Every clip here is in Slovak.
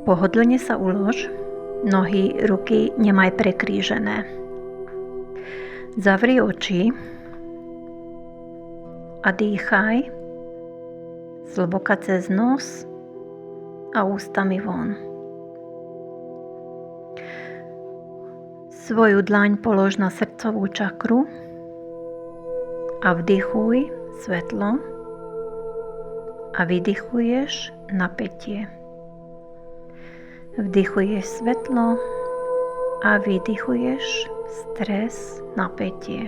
Pohodlne sa ulož, nohy, ruky nemaj prekrížené. Zavri oči a dýchaj zhlboka cez nos a ústami von. Svoju dlaň polož na srdcovú čakru a vdychuj svetlo a vydychuješ napätie. Vdychuješ svetlo a vydychuješ stres, napätie.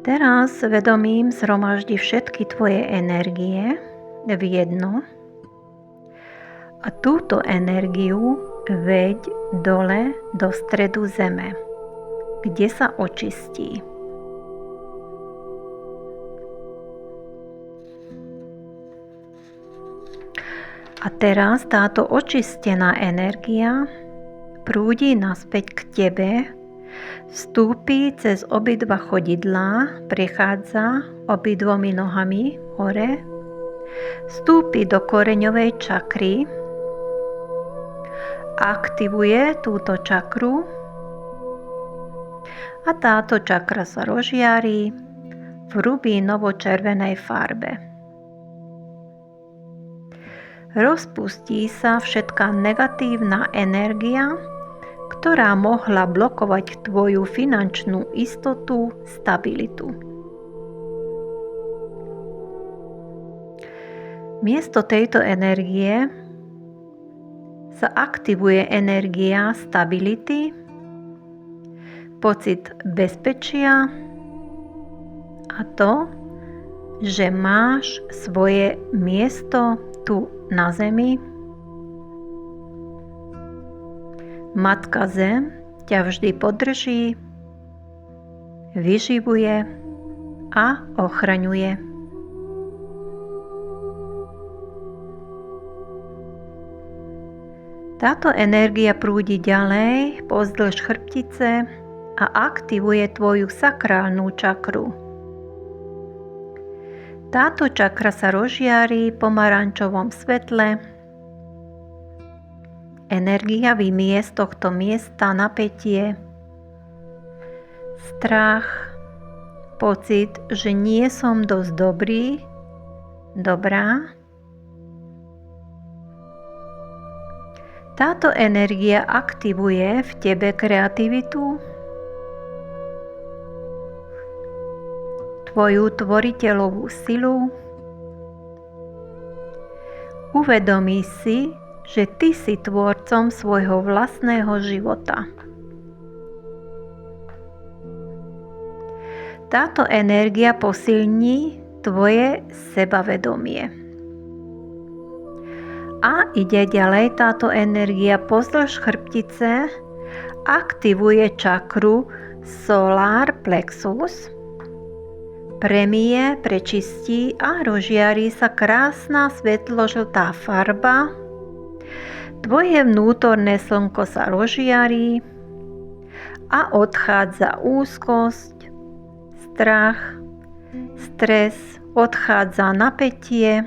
Teraz vedomím zhromaždi všetky tvoje energie v jedno a túto energiu veď dole do stredu zeme, kde sa očistí. A teraz táto očistená energia prúdi naspäť k tebe, vstúpi cez obidva chodidlá, prechádza obidvomi nohami hore, vstúpi do koreňovej čakry, aktivuje túto čakru a táto čakra sa rozžiarí v rubínovo-červenej farbe. Rozpustí sa všetká negatívna energia, ktorá mohla blokovať tvoju finančnú istotu, stabilitu. Miesto tejto energie sa aktivuje energia stability, pocit bezpečia a to, že máš svoje miesto tu na zemi. Matka Zem ťa vždy podrží, vyživuje a ochraňuje. Táto energia prúdi ďalej pozdĺž chrbtice a aktivuje tvoju sakrálnu čakru. Táto čakra sa rozžiarí v pomarančovom svetle. Energia vymie z tohto miesta napätie, strach, pocit, že nie som dosť dobrý, dobrá. Táto energia aktivuje v tebe kreativitu, tvoju tvoriteľovú silu. Uvedomí si, že ty si tvorcom svojho vlastného života. Táto energia posilní tvoje sebavedomie. A ide ďalej táto energia pozdĺž chrbtice, aktivuje čakru solar plexus, premije, prečistí a rozžiarí sa krásna svetlo-žltá farba. Tvoje vnútorné slnko sa rozžiarí a odchádza úzkosť, strach, stres, odchádza napätie.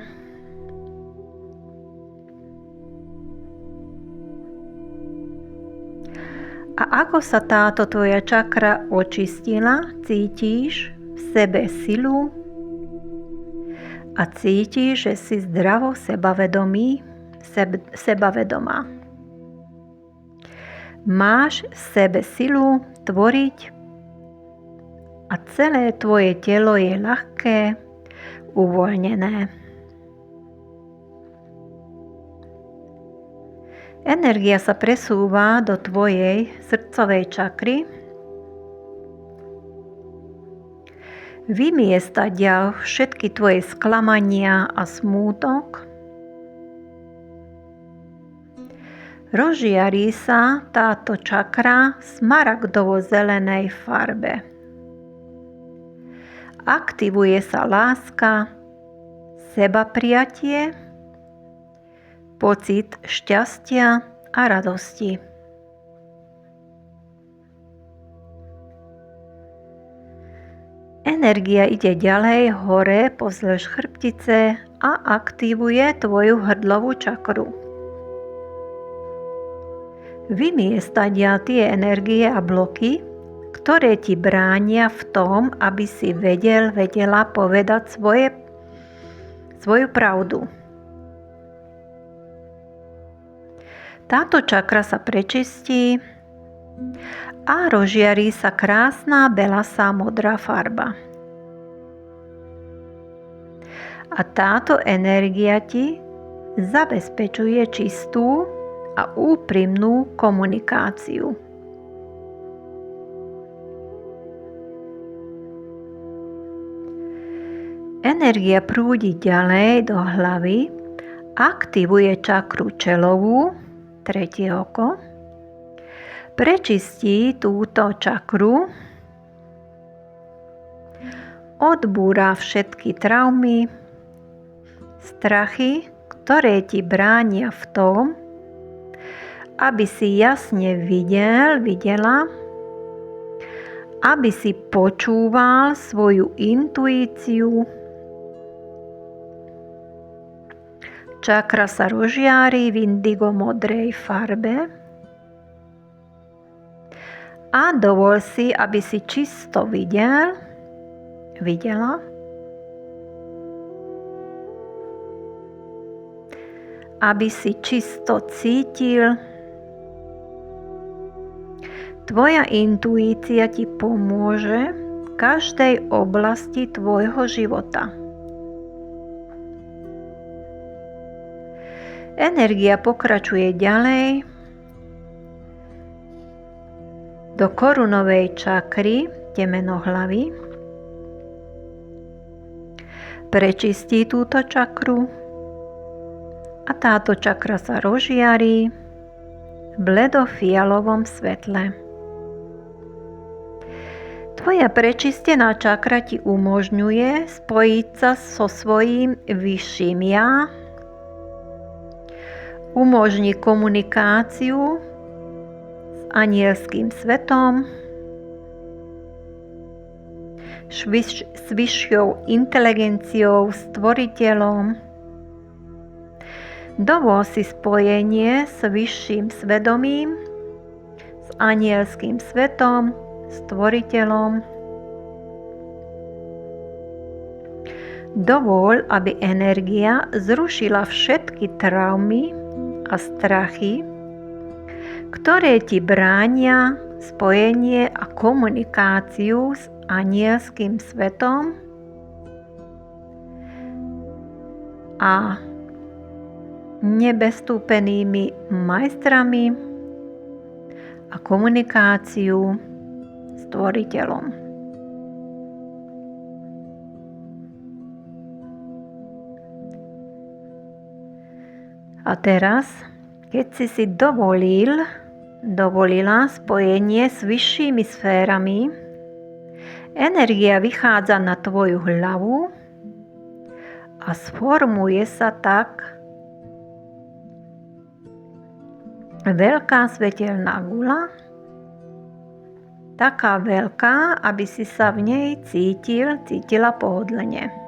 A ako sa táto tvoja čakra očistila, cítiš v sebe silu a cítiš, že si zdravo sebavedomá. Máš v sebe silu tvoriť a celé tvoje telo je ľahké, uvoľnené. Energia sa presúva do tvojej srdcovej čakry. Vymiesta ďal všetky tvoje sklamania a smútok. Rozžiarí sa táto čakra smaragdovo-zelenej farbe. Aktivuje sa láska, sebaprijatie, pocit šťastia a radosti. Energia ide ďalej hore pozdĺž chrbtice a aktivuje tvoju hrdlovú čakru. Vymiestadia tie energie a bloky, ktoré ti bránia v tom, aby si vedela povedať svoju pravdu. Táto čakra sa prečistí a rozžiarí sa krásna belasá modrá farba. A táto energia ti zabezpečuje čistú a úprimnú komunikáciu. Energia prúdi ďalej do hlavy, aktivuje čakru čelovú, tretie oko, prečistí túto čakru, odbúra všetky traumy, strachy, ktoré ti bránia v tom, aby si jasne videla, aby si počúval svoju intuíciu. Čakra sa rozžiarí v indigo modrej farbe a dovol si, aby si čisto videla, aby si čisto cítil. Tvoja intuícia ti pomôže v každej oblasti tvojho života. Energia pokračuje ďalej do korunovej čakry, temeno hlavy. Prečistí túto čakru a táto čakra sa rozžiarí v bledofialovom svetle. Tvoja prečistená čakra ti umožňuje spojiť sa so svojím vyšším ja, umožní komunikáciu s anielským svetom, s vyššou inteligenciou, stvoriteľom. Dovol si spojenie s vyšším svedomím, s anielským svetom, stvoriteľom. Dovol, aby energia zrušila všetky traumy a strachy, ktoré ti bránia spojenie a komunikáciu s anielským svetom a nebestúpenými majstrami a komunikáciu s tvoriteľom. A teraz, keď si dovolila spojenie s vyššími sférami, energia vychádza na tvoju hlavu a sformuje sa tak veľká svetelná guľa, taká veľká, aby si sa v nej cítila pohodlne.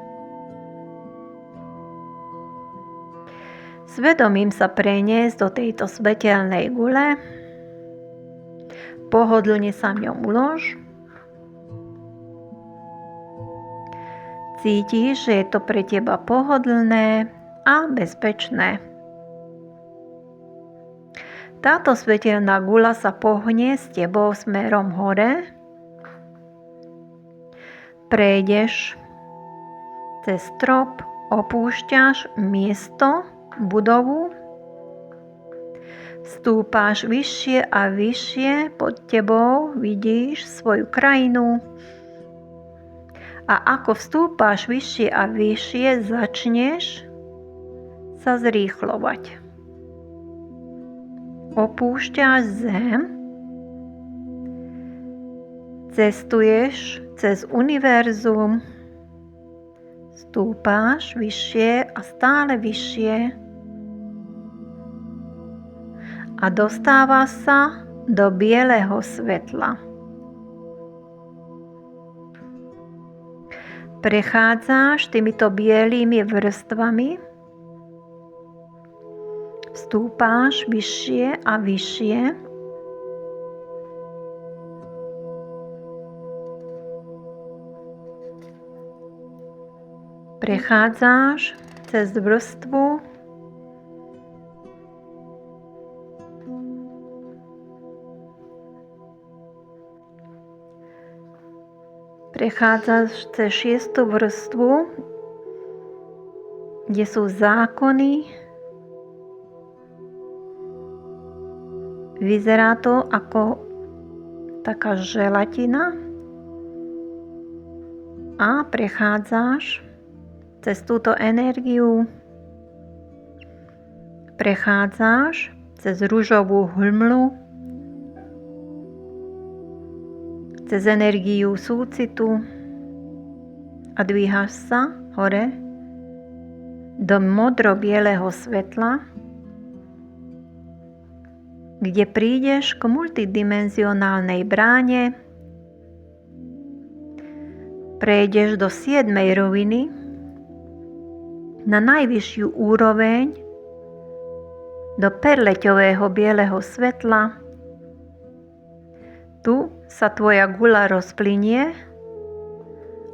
Svedomím sa preniesť do tejto svetelnej gule, pohodlne sa v ňom ulož. Cítiš, že je to pre teba pohodlné a bezpečné. Táto svetelná guľa sa pohne s tebou smerom hore. Prejdeš cez strop, opúšťaš miesto, budovu, vstúpáš vyššie a vyššie, pod tebou vidíš svoju krajinu a ako vstúpáš vyššie a vyššie, začneš sa zrýchlovať. Opúšťaš zem, cestuješ cez univerzum, stúpáš vyššie a stále vyššie a dostávaš sa do bieleho svetla. Prechádzaš týmito bielými vrstvami, vstúpáš vyššie a vyššie, prechádzaš cez vrstvu cez 6. vrstvu, kde sú zákony. Vyzerá to ako taká želatina a prechádzaš cez túto energiu, prechádzaš cez ružovú hmlu, cez energiu súcitu a dvíhaš sa hore do modro-bieleho svetla, kde prídeš k multidimenzionálnej bráne, prejdeš do 7. roviny, na najvyššiu úroveň, do perleťového bieleho svetla. Tu sa tvoja guľa rozplynie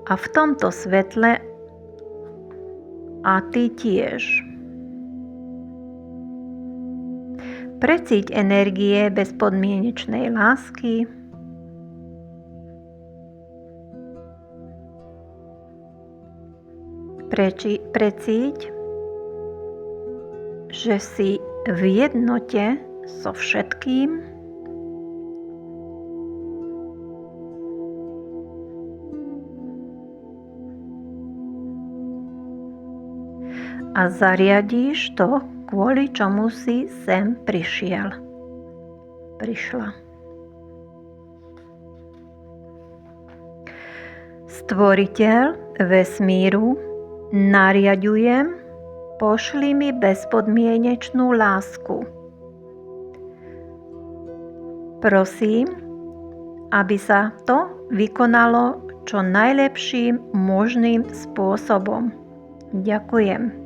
a v tomto svetle a ty tiež. Precíť energie bezpodmienečnej lásky, precíť, že si v jednote so všetkým, a zariadíš to, kvôli čomu si sem prišla. Stvoriteľ vesmíru, nariaďujem, pošli mi bezpodmienečnú lásku. Prosím, aby sa to vykonalo čo najlepším možným spôsobom. Ďakujem.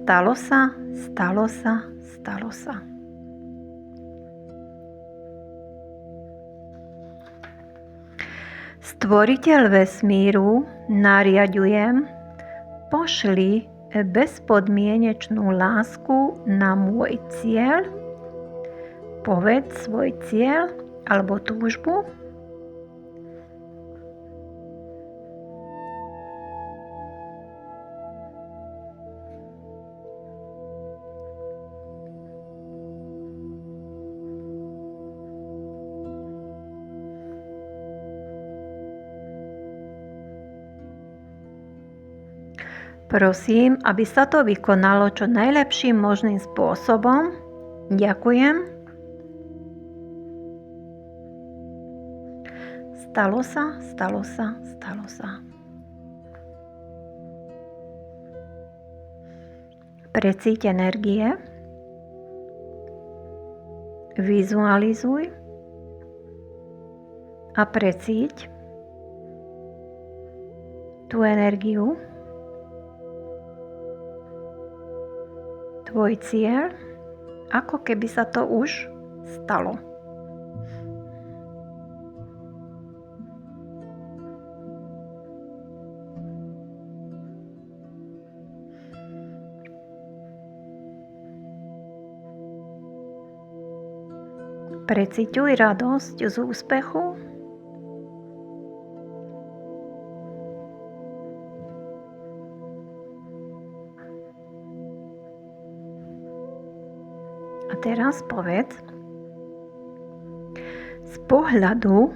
Stalo sa, stalo sa, stalo sa. Stvoriteľ vesmíru, nariaďujem, pošli bezpodmienečnú lásku na môj cieľ. Povedz svoj cieľ alebo túžbu. Prosím, aby sa to vykonalo čo najlepším možným spôsobom. Ďakujem. Stalo sa, stalo sa, stalo sa. Precíť energie. Vizualizuj a precíť tú energiu. Tvoj cieľ, ako keby sa to už stalo. Preciťuj radosť z úspechu. A teraz povedz, z pohľadu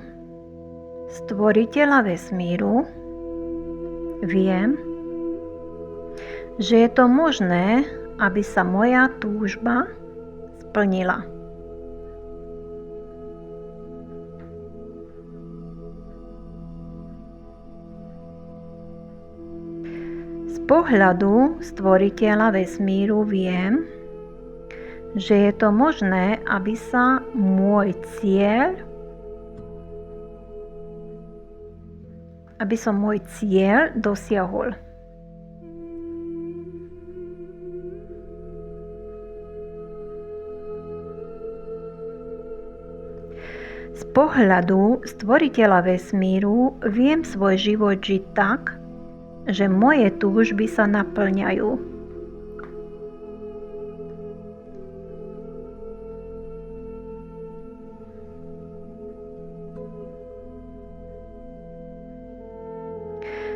stvoriteľa vesmíru viem, že je to možné, aby sa moja túžba splnila. Z pohľadu stvoriteľa vesmíru viem, že je to možné, aby sa môj cieľ aby som môj cieľ dosiahol. Z pohľadu stvoriteľa vesmíru viem svoj život žiť tak, že moje túžby sa naplňajú.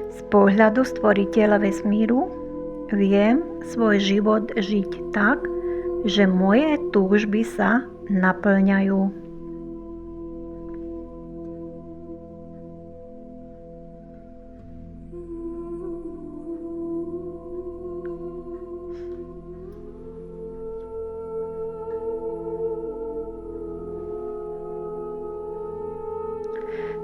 Z pohľadu stvoriteľa vesmíru viem svoj život žiť tak, že moje túžby sa naplňajú.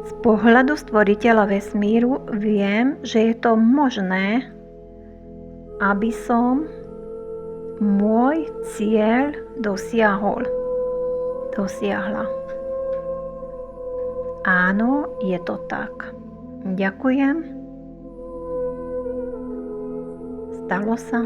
Z pohľadu stvoriteľa vesmíru viem, že je to možné, aby som môj cieľ dosiahla. Áno, je to tak. Ďakujem. Stalo sa.